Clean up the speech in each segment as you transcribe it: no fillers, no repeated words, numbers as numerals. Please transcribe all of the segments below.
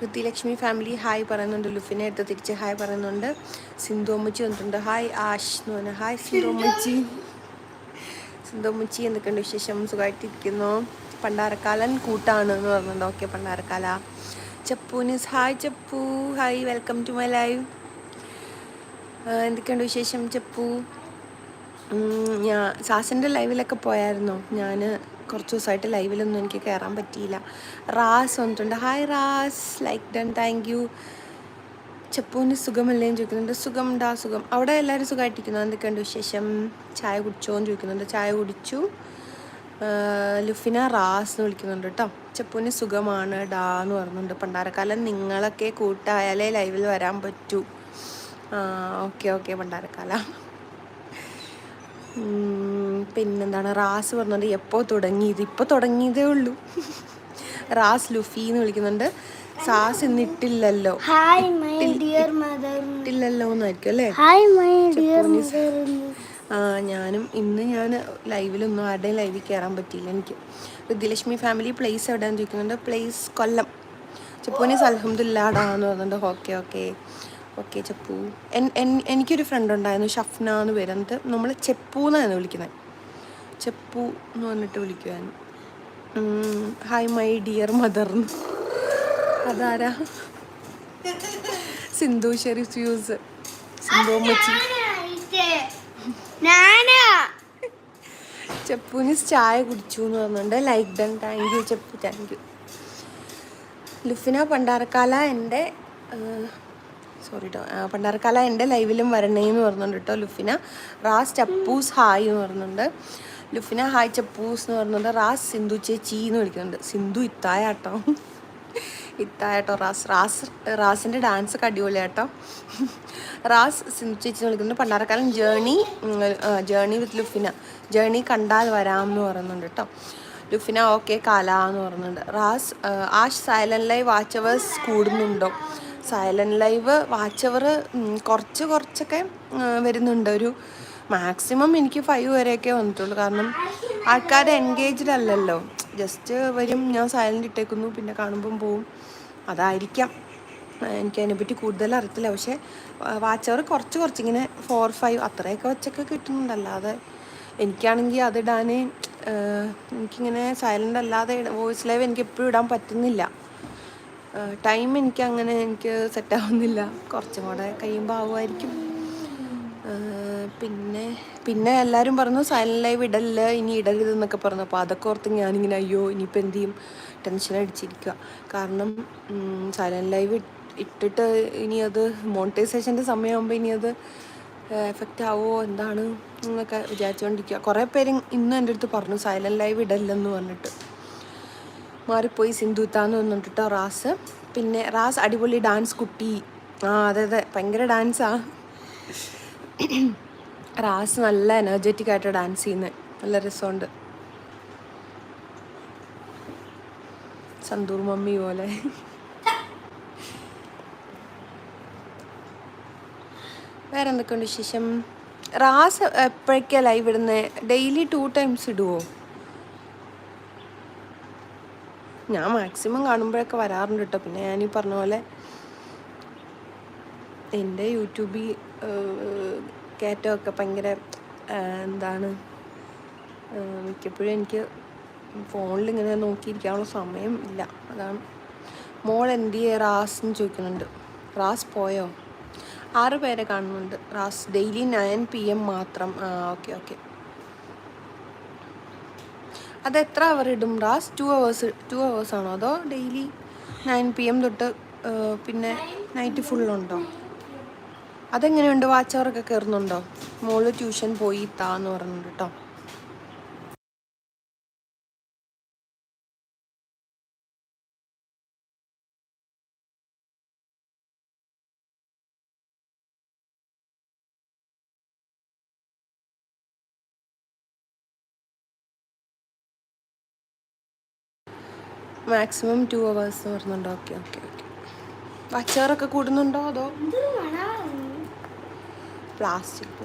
ഋതിലക്ഷ്മി family hi പറയുന്നുണ്ട്. ലുഫിനെ എടുത്ത് തിരിച്ച് ഹായ് പറയുന്നുണ്ട്. സിന്ധു അമ്മച്ചി വന്നിട്ടുണ്ട്. ഹായ് ആഷ് എന്ന് പറഞ്ഞാൽ ഹായ് സിന്ധു അമ്മച്ചി. സിന്ധു അമ്മച്ചി എന്തൊക്കെയുണ്ട് വിശേഷം? സുഖമായിട്ടിരിക്കുന്നു. പണ്ടാരക്കാലൻ കൂട്ടാണ് എന്ന് പറഞ്ഞിട്ടുണ്ട്. ഓക്കെ പണ്ടാരക്കാല. ചപ്പൂനിസ് hi Chappu hi welcome to my live. എന്തൊക്കെയുണ്ട് വിശേഷം ചപ്പു? ഞാൻ സാസിൻ്റെ ലൈവിലൊക്കെ പോയായിരുന്നു. ഞാൻ കുറച്ച് ദിവസമായിട്ട് ലൈവിലൊന്നും എനിക്ക് കയറാൻ പറ്റിയില്ല. റാസ് വന്നിട്ടുണ്ട്. Hi Raz like done thank you. ചപ്പൂന് സുഖമല്ലേന്ന് ചോദിക്കുന്നുണ്ട്. സുഖം ഡാ സുഖം. അവിടെ എല്ലാവരും സുഖമായിട്ടിരിക്കുന്നു. എന്തൊക്കെയുണ്ട് വിശേഷം? ചായ കുടിച്ചോന്ന് ചോദിക്കുന്നുണ്ട്. ചായ കുടിച്ചു. ലുഫിന റാസ് എന്ന് വിളിക്കുന്നുണ്ട് കേട്ടോ. ചപ്പൂന് സുഖമാണ് ഡാ എന്ന് പറയുന്നുണ്ട്. പണ്ടാരക്കാലം നിങ്ങളൊക്കെ കൂട്ടായാലേ ലൈവിൽ വരാൻ പറ്റൂ. ഓക്കെ ഓക്കെ പണ്ടാരക്കാല. പിന്നെന്താണ് റാസ് പറഞ്ഞുകൊണ്ട് എപ്പോൾ തുടങ്ങിയത്? ഇപ്പോൾ തുടങ്ങിയതേ ഉള്ളൂ. റാസ് ലുഫി എന്ന് വിളിക്കുന്നുണ്ട്. സാസ് ഇന്ന് ഇട്ടില്ലല്ലോ ഇട്ടില്ലല്ലോ എന്നായിരിക്കും അല്ലേ? ഞാനും ഇന്ന് ഞാൻ ലൈവിലൊന്നും ആരുടെയും ലൈവിൽ കയറാൻ പറ്റിയില്ല എനിക്ക്. ഋതിലക്ഷ്മി ഫാമിലി പ്ലേസ് എവിടെയാണെന്ന് ചോദിക്കുന്നുണ്ട്. പ്ലേസ് കൊല്ലം. ചപ്പൂനീസ് അൽഹംദുലില്ലാടാന്ന് പറഞ്ഞിട്ടുണ്ട്. Okay okay okay Chappu. എനിക്കൊരു ഫ്രണ്ട് ഉണ്ടായിരുന്നു ഷഫ്ന എന്ന് പേര്. നമ്മൾ ചെപ്പു എന്നാണ് വിളിക്കുന്നത്. ചെപ്പു എന്ന് പറഞ്ഞിട്ട് വിളിക്കുവായിരുന്നു. Hi my dear mother. അതാരാ? സിന്ധു ഷെരീഫ് യൂസ്. സിന്ധു അമ്മച്ചി. ചെപ്പൂനിസ് ചായ കുടിച്ചു എന്ന് പറഞ്ഞിട്ടുണ്ട്. Like done thank you Cheppu thank you. Lufina പണ്ടാരക്കാല എൻ്റെ പണ്ടാരക്കാല എൻ്റെ ലൈവിലും വരണേന്ന് പറഞ്ഞിട്ടുണ്ട് കേട്ടോ ലുഫിന. റാസ് ചപ്പൂസ് ഹായ് എന്ന് പറയുന്നുണ്ട്. ലുഫിന ഹായ് ചപ്പൂസ് എന്ന് പറയുന്നുണ്ട്. റാസ് സിന്ധു ചേച്ചി എന്ന് വിളിക്കുന്നുണ്ട്. സിന്ധു ഇത്തായാട്ടോ ഇത്തായാട്ടോ റാസിൻ്റെ ഡാൻസ് ഒക്കെ അടിപൊളിയാട്ടോ. റാസ് സിന്ധു ചേച്ചി എന്ന് വിളിക്കുന്നുണ്ട്. പണ്ടാരക്കാലം ജേണി വിത്ത് ലുഫിന. ജേണി കണ്ടാൽ വരാമെന്ന് പറയുന്നുണ്ട് കേട്ടോ. ലുഫിന ഓക്കെ കാല എന്ന് പറയുന്നുണ്ട്. റാസ് ആഷ് സൈലൻറ്റ് ലൈവ് വാച്ച് അവേഴ്സ് കൂടുന്നുണ്ടോ? സൈലൻറ്റ് ലൈവ് വാച്ച് അവർ കുറച്ചൊക്കെ വരുന്നുണ്ട്. ഒരു മാക്സിമം എനിക്ക് 5 വരെയൊക്കെ വന്നിട്ടുള്ളൂ. കാരണം ആൾക്കാർ എൻഗേജ്ഡ് അല്ലല്ലോ. ജസ്റ്റ് വരും, ഞാൻ സൈലൻ്റ് ഇട്ടേക്കുന്നു, പിന്നെ കാണുമ്പം പോവും. അതായിരിക്കാം. എനിക്കതിനെപ്പറ്റി കൂടുതൽ അറിയത്തില്ല. പക്ഷേ വാച്ച് അവർ കുറച്ചിങ്ങനെ 4-5 അത്രയൊക്കെ വെച്ചൊക്കെ കിട്ടുന്നുണ്ട്. അല്ലാതെ എനിക്കാണെങ്കിൽ അതിടാൻ എനിക്കിങ്ങനെ സൈലൻ്റ് അല്ലാതെ വോയിസ് ലൈവ് എനിക്ക് എപ്പോഴും ഇടാൻ പറ്റുന്നില്ല. ടൈം എനിക്ക് സെറ്റാവുന്നില്ല. കുറച്ചും കൂടെ കഴിയുമ്പോൾ ആവുമായിരിക്കും. പിന്നെ എല്ലാവരും പറഞ്ഞു സൈലൻറ്റ് ലൈവ് ഇടല്ല, ഇനി ഇടരുതെന്നൊക്കെ പറഞ്ഞു. അപ്പോൾ അതൊക്കെ ഓർത്ത് ഞാനിങ്ങനെ അയ്യോ ഇനിയിപ്പോൾ എന്ത് ചെയ്യും ടെൻഷൻ അടിച്ചിരിക്കുക. കാരണം സൈലൻറ്റ് ലൈവ് ഇട്ടിട്ട് ഇനി അത് മോണിറ്റൈസേഷൻ്റെ സമയമാകുമ്പോൾ ഇനി അത് എഫക്റ്റ് ആവുമോ എന്താണ് എന്നൊക്കെ വിചാരിച്ചുകൊണ്ടിരിക്കുക. കുറേ പേര് ഇന്നും എൻ്റെ അടുത്ത് പറഞ്ഞു സൈലൻറ്റ് ലൈവ് ഇടല്ലെന്ന് പറഞ്ഞിട്ട്. മാറിപ്പോയി സിന്ധുത്താന്ന് വന്നിട്ടോ റാസ്. പിന്നെ റാസ് അടിപൊളി ഡാൻസ് കുട്ടി. അതെ ഭയങ്കര ഡാൻസാ. റാസ് നല്ല എനർജറ്റിക് ആയിട്ട് ഡാൻസ് ചെയ്യുന്നത്. നല്ല രസമുണ്ട്. സന്തൂർ മമ്മി പോലെ. വേറെ എന്തൊക്കെയുണ്ട് വിശേഷം? റാസ് എപ്പോഴൊക്കെയാണ് ലൈവ് ഇടുന്നത്? ഡെയിലി 2 ടൈംസ് ഇടുമോ? ഞാൻ മാക്സിമം കാണുമ്പോഴൊക്കെ വരാറുണ്ട് കേട്ടോ. പിന്നെ ഞാനീ പറഞ്ഞ പോലെ എൻ്റെ യൂട്യൂബിൽ കയറ്റമൊക്കെ ഭയങ്കര മിക്കപ്പോഴും എനിക്ക് ഫോണിലിങ്ങനെ നോക്കിയിരിക്കാനുള്ള സമയം ഇല്ല. അതാണ്. മോൾ എന്തിയെ റാസ് എന്ന് ചോദിക്കുന്നുണ്ട്. റാസ് പോയോ? 6 പേരെ കാണുന്നുണ്ട്. റാസ് ഡെയിലി 9 PM മാത്രം. Okay okay. അത് എത്ര അവർ ഇടും റാസ്? 2 hours ആണോ? അതോ ഡെയിലി 9 PM തൊട്ട് പിന്നെ നൈറ്റ് ഫുള്ളുണ്ടോ? അതെങ്ങനെയുണ്ട്? വാച്ച് അവറൊക്കെ കയറുന്നുണ്ടോ? മോള് ട്യൂഷൻ പോയി താന്ന് പറയുന്നുണ്ട് കേട്ടോ. മാക്സിമം 2 hours വരുന്നുണ്ടോ? Okay okay okay. വാച്ച് അവറൊക്കെ കൂടുന്നുണ്ടോ? അതോ പ്ലാസ്റ്റിക്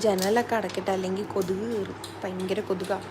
ജനലൊക്കെ അടക്കട്ടെ, അല്ലെങ്കിൽ കൊതുക് കയറും. ഭയങ്കര കൊതുകാണ്.